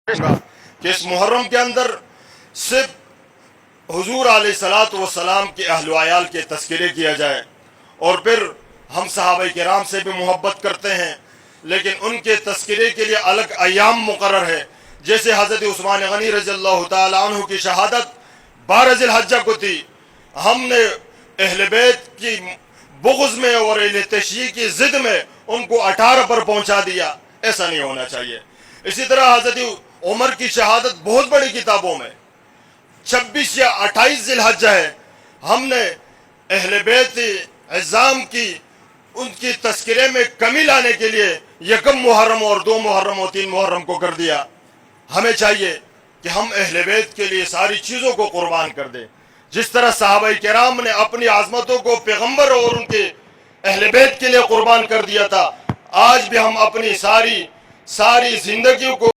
कि इस मुहर्रम के अंदर सिर्फ हुजूर अलैहिस्सलातु वस्सलाम के अहल आयाल के तज़किरे किया जाए और फिर हम सहाबा किराम से भी मोहब्बत करते हैं, लेकिन उनके तज़किरे के लिए अलग अयाम मुकर्रर है। जैसे हज़रत उस्मान गनी रज़ियल्लाहु ताला अन्हु की शहादत 12 ज़िलहज्जा को थी। हमने अहले बैत की बुग़्ज़ में और अहले तशय्यी की ज़िद में उनको 18 पर पहुँचा दिया। ऐसा नहीं होना चाहिए। इसी तरह हज़रत उमर की शहादत बहुत बड़ी किताबों में 26 या 28 ज़िलहज्जा है। हमने अहले बैत इज़्ज़ाम की उनकी तज़किरे में कमी लाने के लिए यकम मुहर्रम और 2 मुहर्रम और 3 मुहर्रम को कर दिया। हमें चाहिए कि हम अहले बैत के लिए सारी चीज़ों को कुर्बान कर दें। जिस तरह सहाबा किराम ने अपनी आज़मतों को पैगम्बर और उनके अहले बैत के लिए कुर्बान कर दिया था, आज भी हम अपनी सारी ज़िंदगी को